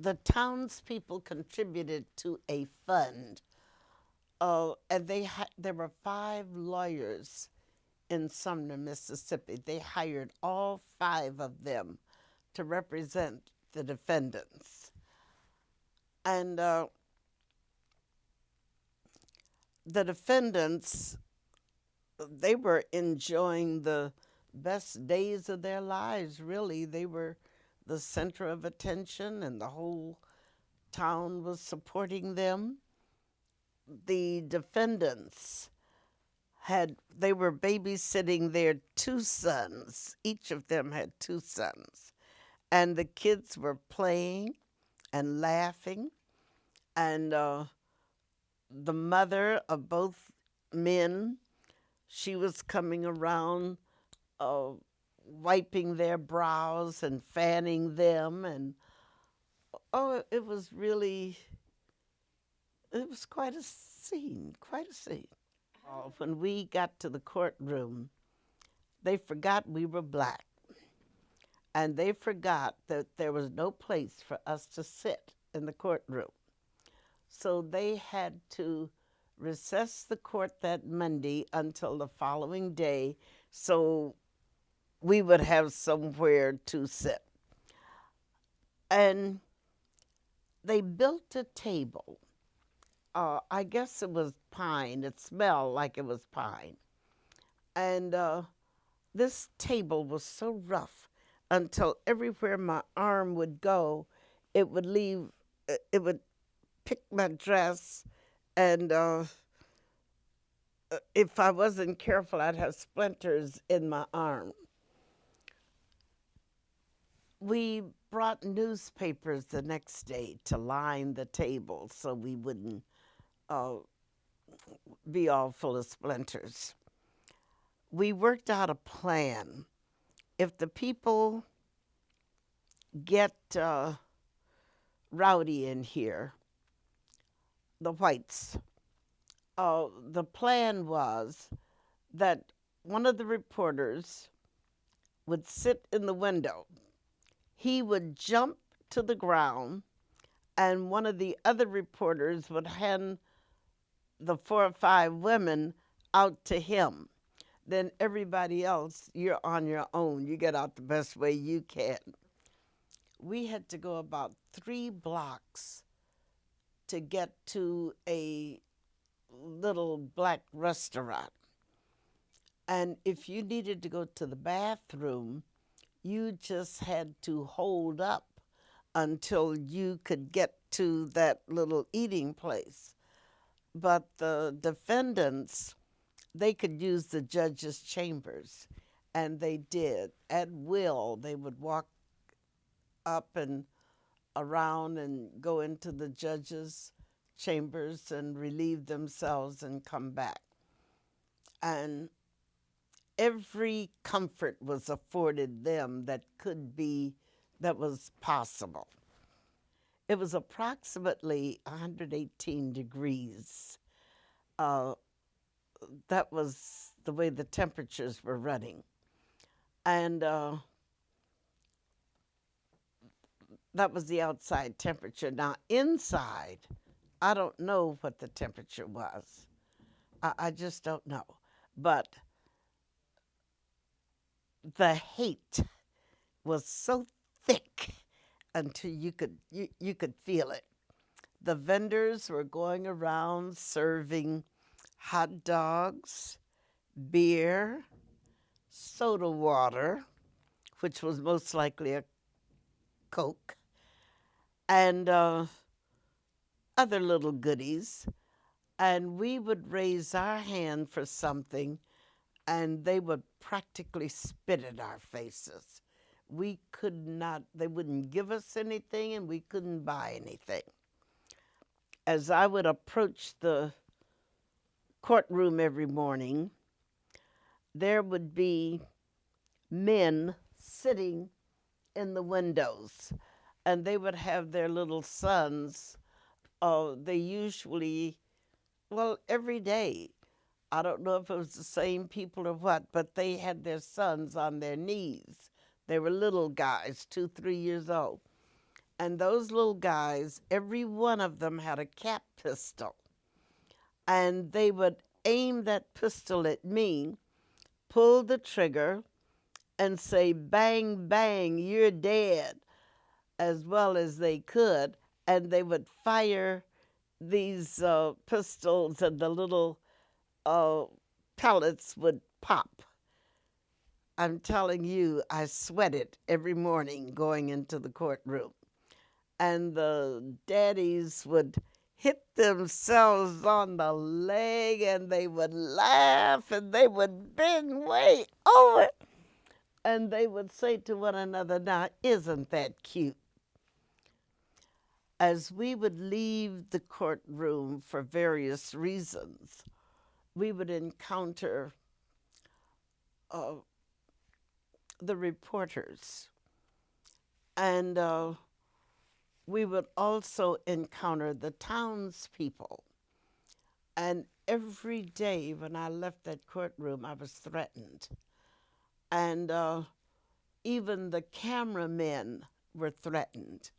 the townspeople contributed to a fund, and there were 5 lawyers in Sumner, Mississippi. They hired all 5 of them to represent the defendants. And the defendants, they were enjoying the best days of their lives, really. They were the center of attention, and the whole town was supporting them. The defendants they were babysitting their 2 sons. Each of them had 2 sons. And the kids were playing and laughing. And the mother of both men, she was coming around, uh, wiping their brows and fanning them. And oh, it was quite a scene, quite a scene. When we got to the courtroom, they forgot we were black, and they forgot that there was no place for us to sit in the courtroom. So they had to recess the court that Monday until the following day so we would have somewhere to sit. And they built a table. I guess it was pine. It smelled like it was pine. And this table was so rough until everywhere my arm would go, it would leave, it would pick my dress, and if I wasn't careful, I'd have splinters in my arm. We brought newspapers the next day to line the table so we wouldn't uh, be all full of splinters. We worked out a plan. If the people get rowdy in here, the whites, the plan was that one of the reporters would sit in the window. He would jump to the ground, and one of the other reporters would hand the 4 or 5 women out to him. Then everybody else, you're on your own. You get out the best way you can. We had to go about 3 blocks to get to a little black restaurant. And if you needed to go to the bathroom, you just had to hold up until you could get to that little eating place. But the defendants, they could use the judge's chambers, and they did. At will, they would walk up and around and go into the judge's chambers and relieve themselves and come back. And every comfort was afforded them that was possible. It was approximately 118 degrees. Uh, that was the way the temperatures were running. And that was the outside temperature. Now, inside, I don't know what the temperature was. I just don't know. But the hate was so thick until you could feel it. The vendors were going around serving hot dogs, beer, soda water, which was most likely a Coke, and other little goodies. And we would raise our hand for something, and they would practically spit in our faces. We could not, they wouldn't give us anything, and we couldn't buy anything. As I would approach the courtroom every morning, there would be men sitting in the windows, and they would have their little sons. They usually, well, every day, I don't know if it was the same people or what, but they had their sons on their knees. They were little guys, 2, 3 years old. And those little guys, every one of them had a cap pistol. And they would aim that pistol at me, pull the trigger, and say, bang, bang, you're dead, as well as they could. And they would fire these pistols, and the little uh, pellets would pop. I'm telling you, I sweated every morning going into the courtroom. And the daddies would hit themselves on the leg and they would laugh and they would bend way over and they would say to one another, now, isn't that cute? As we would leave the courtroom for various reasons, we would encounter uh, the reporters. And we would also encounter the townspeople. And every day when I left that courtroom, I was threatened. And even the cameramen were threatened.